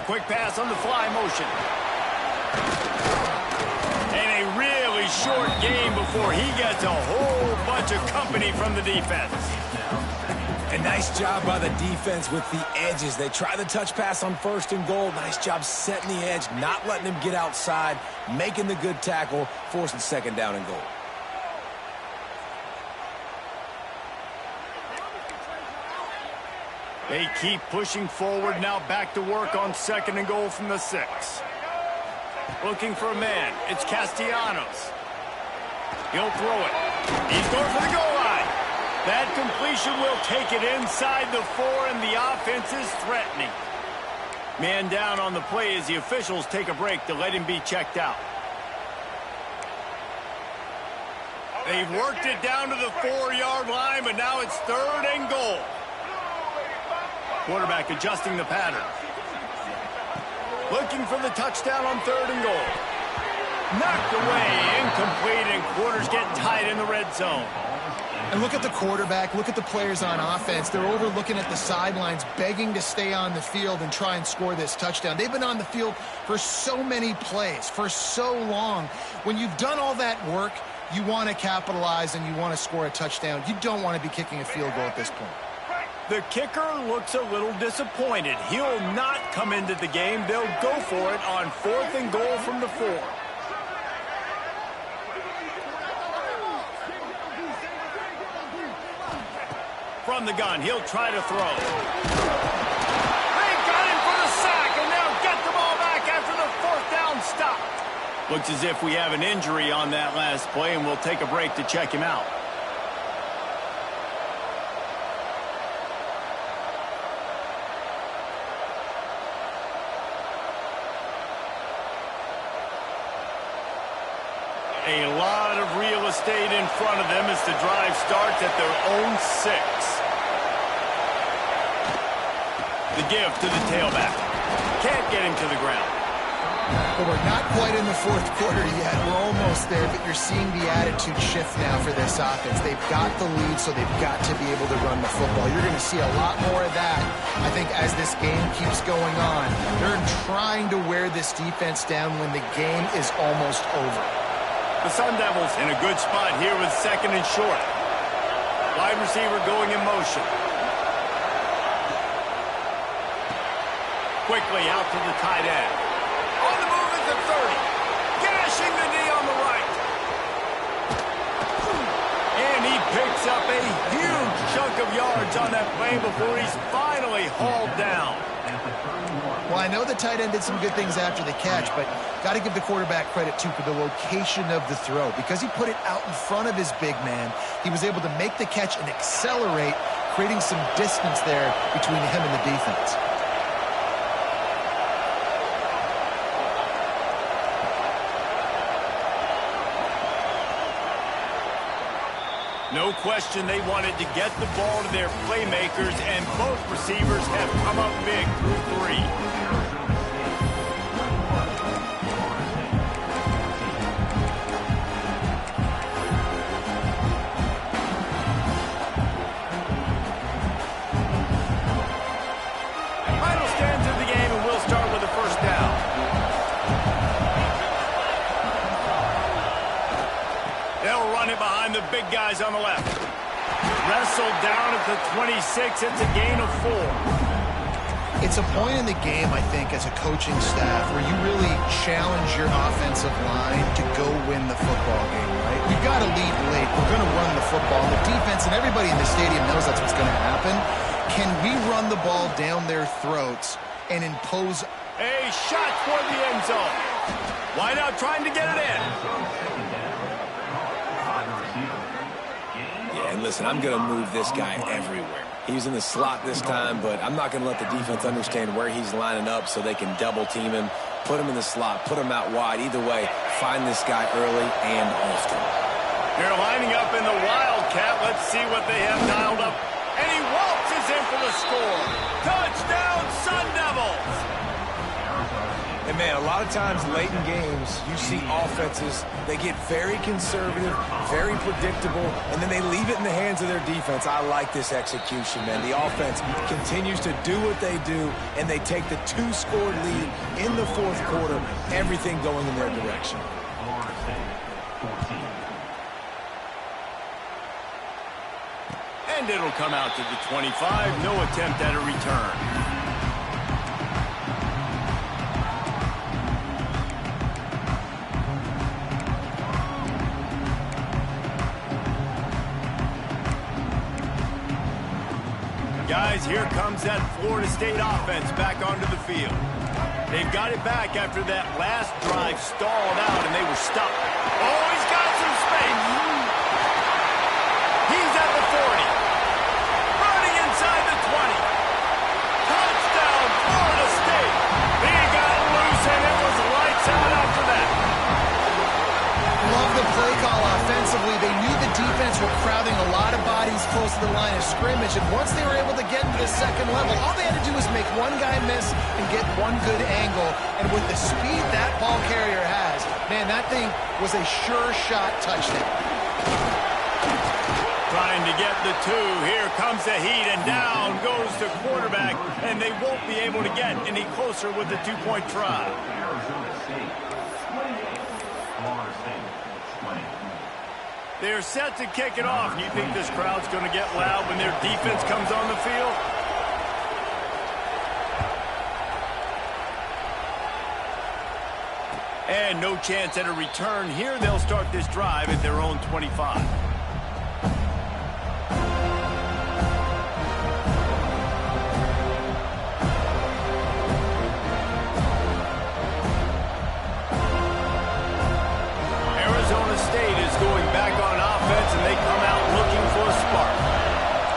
Quick pass on the fly motion. And a really short game before he gets a whole bunch of company from the defense. A nice job by the defense with the edges. They try the touch pass on 1st and goal. Nice job setting the edge, not letting him get outside, making the good tackle, forcing 2nd down and goal. They keep pushing forward, now back to work on 2nd and goal from the 6. Looking for a man. It's Castellanos. He'll throw it. He's going for the goal line. That completion will take it inside the 4, and the offense is threatening. Man down on the play as the officials take a break to let him be checked out. They've worked it down to the 4-yard line, but now it's 3rd and goal. Quarterback adjusting the pattern. Looking for the touchdown on 3rd and goal. Knocked away, incomplete, and quarters get tight in the red zone. And look at the quarterback, look at the players on offense. They're overlooking at the sidelines, begging to stay on the field and try and score this touchdown. They've been on the field for so many plays, for so long. When you've done all that work, you want to capitalize and you want to score a touchdown. You don't want to be kicking a field goal at this point. The kicker looks a little disappointed. He'll not come into the game. They'll go for it on 4th and goal from the 4. From the gun, he'll try to throw. They got him for the sack, and they'll get the ball back after the 4th down stop. Looks as if we have an injury on that last play, and we'll take a break to check him out. A lot of real estate in front of them as the drive starts at their own 6. The give to the tailback. Can't get him to the ground. But we're not quite in the 4th quarter yet. We're almost there, but you're seeing the attitude shift now for this offense. They've got the lead, so they've got to be able to run the football. You're going to see a lot more of that, I think, as this game keeps going on. They're trying to wear this defense down when the game is almost over. The Sun Devils in a good spot here with 2nd and short. Wide receiver going in motion. Quickly out to the tight end. On the move at the 30. Gashing the knee on the right. And he picks up a huge chunk of yards on that play before he's finally hauled down. Well, I know the tight end did some good things after the catch, but got to give the quarterback credit, too, for the location of the throw. Because he put it out in front of his big man, he was able to make the catch and accelerate, creating some distance there between him and the defense. No question they wanted to get the ball to their playmakers, and both receivers have come up big through 3. Final stands of the game, and we'll start with the 1st down. They'll run it behind the big guys on the left. Wrestled down at the 26. It's a gain of 4. It's a point in the game, I think, as a coaching staff where you really challenge your offensive line to go win the football game, right? We've got to lead late. We're going to run the football. The defense and everybody in the stadium knows that's what's going to happen. Can we run the ball down their throats and impose a shot for the end zone? Why not trying to get it in? And listen, I'm going to move this guy everywhere. He's in the slot this time, but I'm not going to let the defense understand where he's lining up so they can double team him, put him in the slot, put him out wide. Either way, find this guy early and often. They're lining up in the Wildcat. Let's see what they have dialed up. And he waltzes in for the score. Touchdown, Sun Devils! And, man, a lot of times late in games, you see offenses, they get very conservative, very predictable, and then they leave it in the hands of their defense. I like this execution, man. The offense continues to do what they do, and they take the 2-score lead in the 4th quarter, everything going in their direction. And it'll come out to the 25. No attempt at a return. Guys, here comes that Florida State offense back onto the field. They've got it back after that last drive stalled out and they were stuck. Oh, he's got some space. He's at the 40. Running inside the 20. Touchdown, Florida State. He got loose and it was lights out after that. Love the play call offensively. They knew the defense were crowding a lot of bodies close to the line of scrimmage, and once they were able to get into the second level, all they had to do was make one guy miss and get one good angle, and with the speed that ball carrier has, man, that thing was a sure shot touchdown. Trying to get the two. Here comes the heat, and down goes the quarterback, and they won't be able to get any closer with the two-point try. They're set to kick it off. You think this crowd's going to get loud when their defense comes on the field? And no chance at a return here. They'll start this drive at their own 25. Going back on offense, and they come out looking for a spark.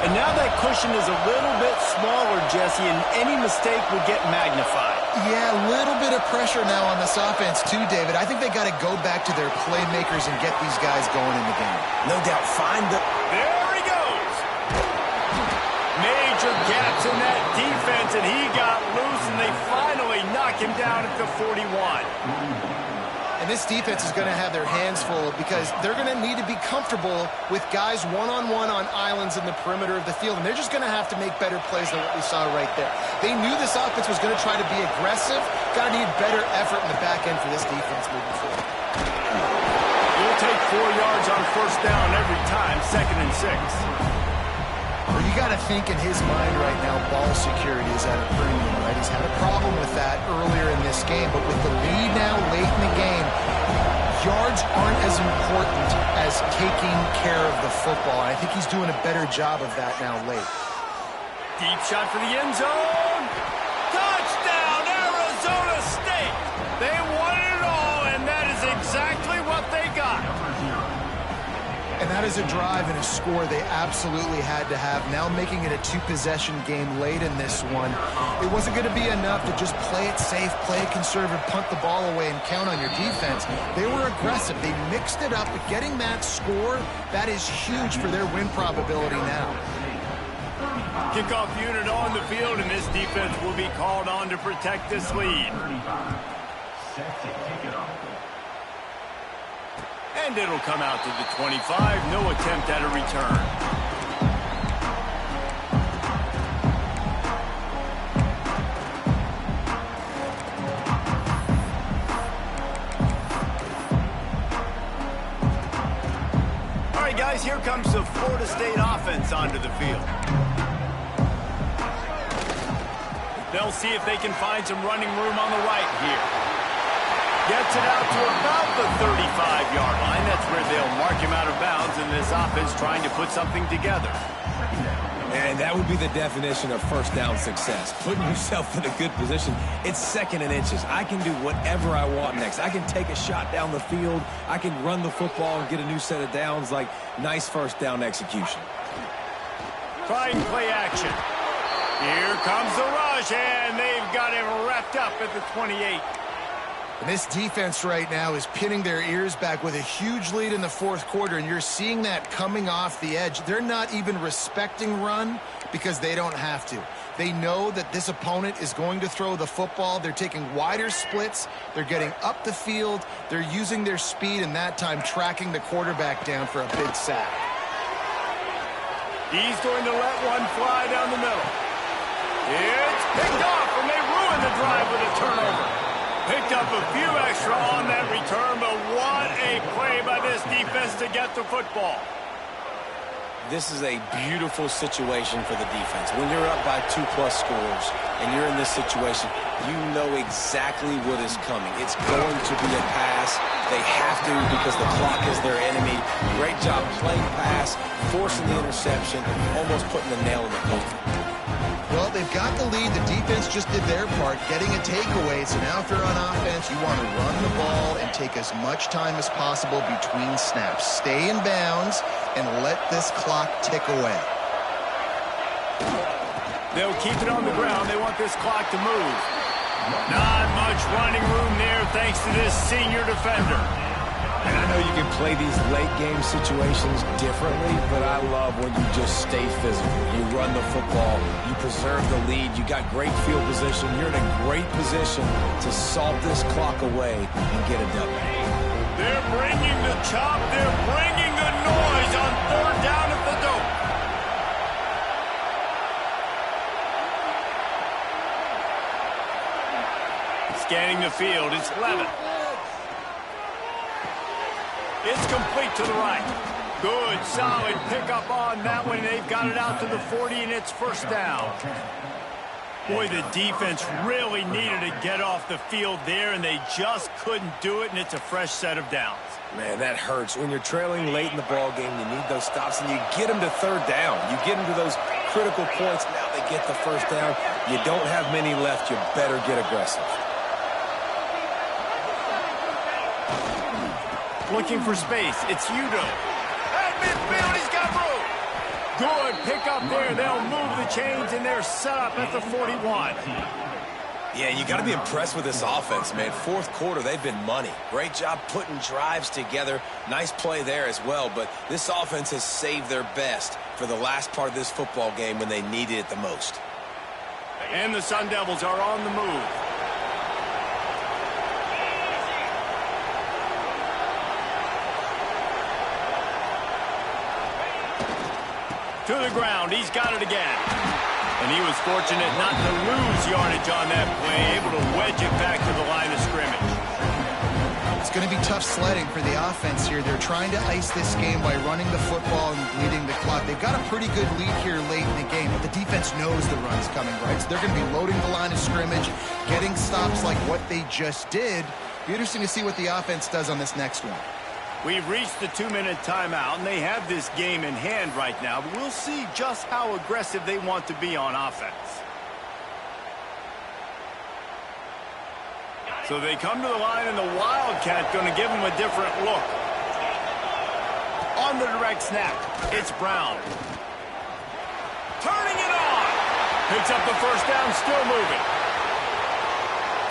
And now that cushion is a little bit smaller, Jesse, and any mistake would get magnified. Yeah, a little bit of pressure now on this offense too, David. I think they got to go back to their playmakers and get these guys going in the game. No doubt, find the... There he goes! Major gaps in that defense, and he got loose, and they finally knock him down at the 41. And this defense is going to have their hands full because they're going to need to be comfortable with guys one-on-one on islands in the perimeter of the field, and they're just going to have to make better plays than what we saw right there. They knew this offense was going to try to be aggressive. Got to need better effort in the back end for this defense moving forward. You'll take 4 yards on first down every time, 2nd and 6. Well, you got to think in his mind right now, ball security is at a premium, right? He's had a problem with that earlier in this game, but with the lead now late in the game, yards aren't as important as taking care of the football. And I think he's doing a better job of that now late. Deep shot for the end zone. Touchdown, Arizona State. They won it all, and that is exactly what they got. And that is a drive and a score they absolutely had to have. Now making it a 2-possession game late in this one. It wasn't going to be enough to just play it safe, play it conservative, punt the ball away, and count on your defense. They were aggressive. They mixed it up, but getting that score, that is huge for their win probability now. Kickoff unit on the field, and this defense will be called on to protect this lead. And it'll come out to the 25. No attempt at a return. All right, guys, here comes the Florida State offense onto the field. They'll see if they can find some running room on the right here. Gets it out to about the 35-yard line. That's where they'll mark him out of bounds, and this offense trying to put something together. And that would be the definition of first down success. Putting yourself in a good position. It's 2nd and inches. I can do whatever I want next. I can take a shot down the field. I can run the football and get a new set of downs. Like, nice first down execution. Trying play action. Here comes the rush, and they've got him wrapped up at the 28. And this defense right now is pinning their ears back with a huge lead in the 4th quarter, and you're seeing that coming off the edge. They're not even respecting run because they don't have to. They know that this opponent is going to throw the football. They're taking wider splits. They're getting up the field. They're using their speed, and that time tracking the quarterback down for a big sack. He's going to let one fly down the middle. It's picked off, and they ruin the drive with a turnover. Picked up a few extra on that return, but what a play by this defense to get the football. This is a beautiful situation for the defense. When you're up by 2+ scores and you're in this situation, you know exactly what is coming. It's going to be a pass. They have to because the clock is their enemy. Great job playing pass, forcing the interception, almost putting the nail in the coffin. Well, they've got the lead. The defense just did their part, getting a takeaway. So now if you're on offense, you want to run the ball and take as much time as possible between snaps. Stay in bounds and let this clock tick away. They'll keep it on the ground. They want this clock to move. Not much running room there thanks to this senior defender. And I know you can play these late game situations differently, but I love when you just stay physical. You run the football, you preserve the lead, you got great field position, you're in a great position to salt this clock away and get a W. They're bringing the chop, they're bringing the noise on third down at the dope. Scanning the field, it's Levitt. It's complete to the right. Good, solid pickup on that one. They've got it out to the 40, and it's first down. Boy, the defense really needed to get off the field there, and they just couldn't do it, and it's a fresh set of downs. Man, that hurts. When you're trailing late in the ball game, you need those stops, and you get them to third down. You get them to those critical points. Now they get the first down. You don't have many left. You better get aggressive. Looking for space. It's Udo. At midfield, he's got room. Good pickup there. They'll move the chains, and they're set up at the 41. Yeah, you got to be impressed with this offense, man. Fourth quarter, they've been money. Great job putting drives together. Nice play there as well, but this offense has saved their best for the last part of this football game when they needed it the most. And the Sun Devils are on the move. To the ground, he's got it again. And he was fortunate not to lose yardage on that play, able to wedge it back to the line of scrimmage. It's going to be tough sledding for the offense here. They're trying to ice this game by running the football and bleeding the clock. They've got a pretty good lead here late in the game, but the defense knows the run's coming, right? So they're going to be loading the line of scrimmage, getting stops like what they just did. Be interesting to see what the offense does on this next one. We've reached the 2-minute timeout, and they have this game in hand right now. But we'll see just how aggressive they want to be on offense. So they come to the line, and the Wildcat going to give them a different look. On the direct snap, it's Brown. Turning it on. Picks up the first down, still moving.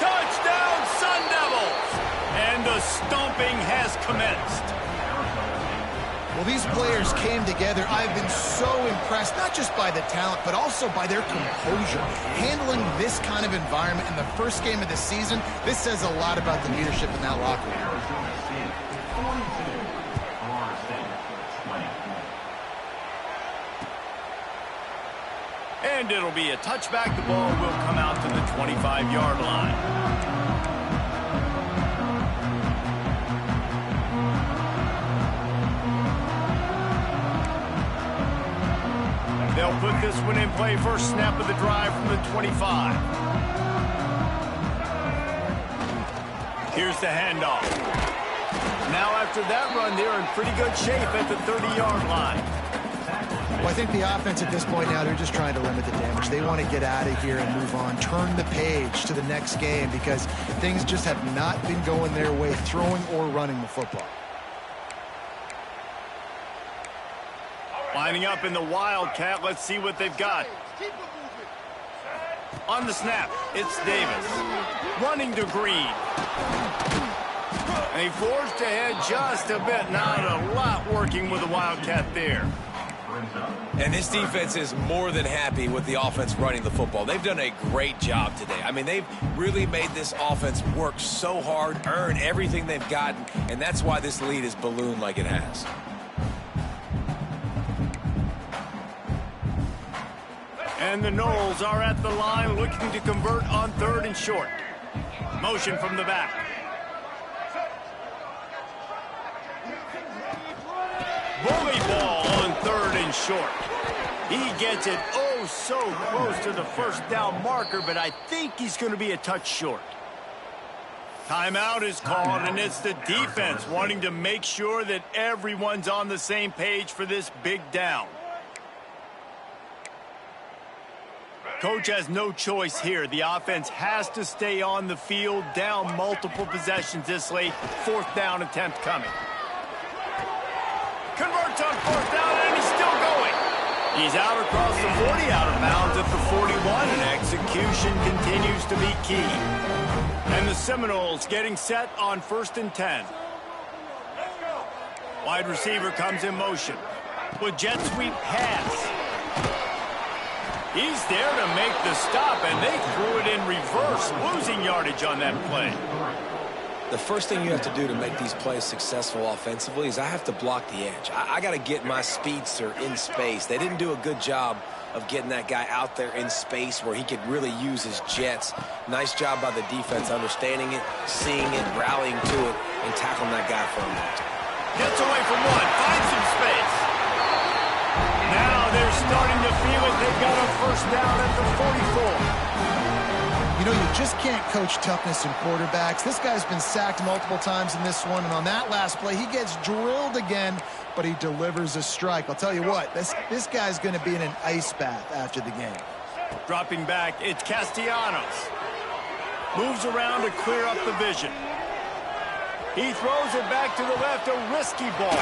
Touchdown, Sun Devils! And the stomping has commenced. Well, these players came together. I've been so impressed, not just by the talent, but also by their composure. Handling this kind of environment in the first game of the season, this says a lot about the leadership in that locker room. And it'll be a touchback. The ball will come out to the 25-yard line. They'll put this one in play. First snap of the drive from the 25. Here's the handoff. Now after that run, they're in pretty good shape at the 30-yard line. Well, I think the offense at this point now, they're just trying to limit the damage. They want to get out of here and move on, turn the page to the next game because things just have not been going their way, throwing or running the football. Lining up in the Wildcat. Let's see what they've got. On the snap, it's Davis. Running to Green. And he forged ahead just a bit. Not a lot working with the Wildcat there. And this defense is more than happy with the offense running the football. They've done a great job today. I mean, they've really made this offense work so hard, earn everything they've gotten, and that's why this lead is ballooned like it has. And the Knowles are at the line looking to convert on third and short. Motion from the back. Bully ball on third and short. He gets it oh so close to the first down marker, but I think he's going to be a touch short. Timeout is called, and it's the defense wanting to make sure that everyone's on the same page for this big down. coach has no choice here. The offense has to stay on the field, down multiple possessions this late. 4th down attempt coming. Converts on 4th down, and he's still going. He's out across the 40, out of bounds at the 41, and execution continues to be key. And the Seminoles getting set on 1st and 10. Wide receiver comes in motion with jet sweep pass. He's there to make the stop, and they threw it in reverse, losing yardage on that play. The first thing you have to do to make these plays successful offensively is I have to block the edge. I got to get my speedster in space. They didn't do a good job of getting that guy out there in space where he could really use his jets. Nice job by the defense understanding it, seeing it, rallying to it, and tackling that guy for a moment. Gets away from one, finds some space. Now they're starting to feel it. They've got a 1st down at the 44. You know, you just can't coach toughness in quarterbacks. This guy's been sacked multiple times in this one, and on that last play, he gets drilled again, but he delivers a strike. I'll tell you what, this guy's going to be in an ice bath after the game. Dropping back, it's Castellanos. Moves around to clear up the vision. He throws it back to the left, a risky ball.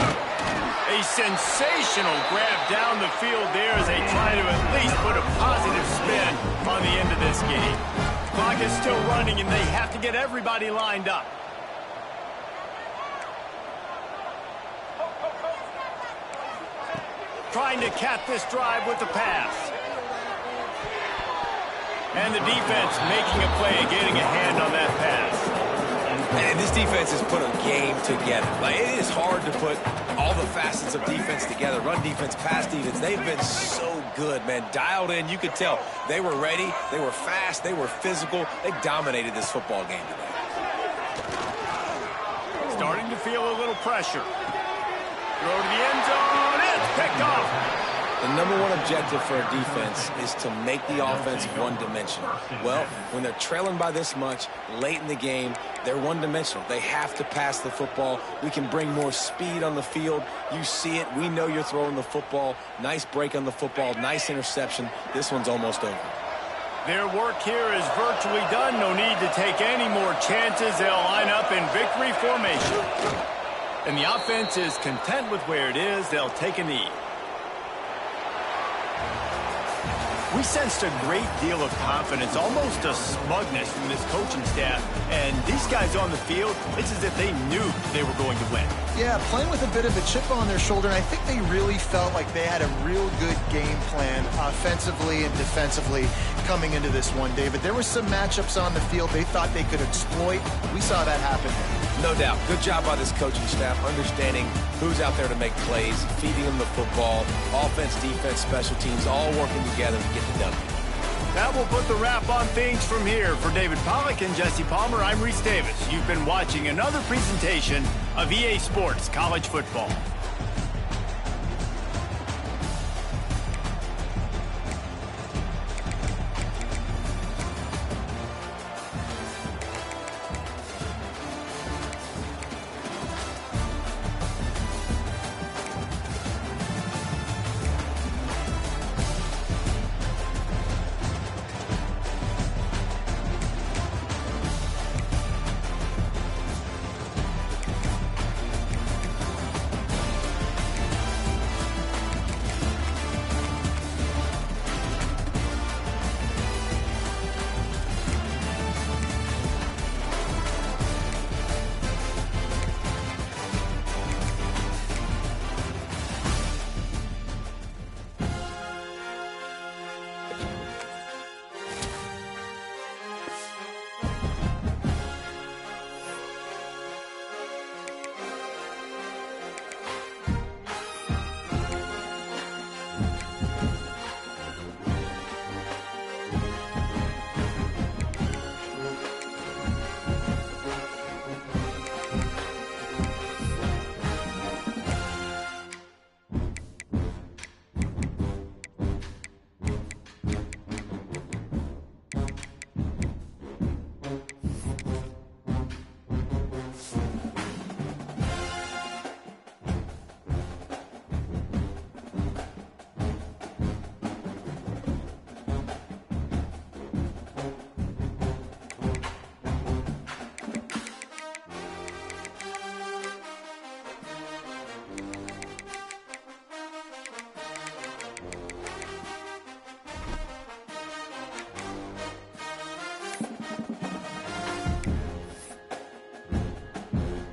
A sensational grab down the field there as they try to at least put a positive spin on the end of this game. Clock is still running, and they have to get everybody lined up. Trying to cap this drive with the pass. And the defense making a play, getting a hand on that pass. And this defense has put a game together. Like, it is hard to put all the facets of defense together. Run defense, pass defense. They've been so good, man. Dialed in. You could tell they were ready. They were fast. They were physical. They dominated this football game today. Starting to feel a little pressure. Throw to the end zone. It's picked off. The number one objective for a defense is to make the offense one-dimensional. Well, when they're trailing by this much late in the game, they're one-dimensional. They have to pass the football. We can bring more speed on the field. You see it. We know you're throwing the football. Nice break on the football. Nice interception. This one's almost over. Their work here is virtually done. No need to take any more chances. They'll line up in victory formation. And the offense is content with where it is. They'll take a knee. We sensed a great deal of confidence, almost a smugness from this coaching staff. And these guys on the field, it's as if they knew they were going to win. Yeah, playing with a bit of a chip on their shoulder, and I think they really felt like they had a real good game plan offensively and defensively coming into this one, David. There were some matchups on the field they thought they could exploit. We saw that happen. No doubt. Good job by this coaching staff, understanding who's out there to make plays, feeding them the football, offense, defense, special teams, all working together to get the W. That will put the wrap on things from here. For David Pollack and Jesse Palmer, I'm Reese Davis. You've been watching another presentation of EA Sports College Football.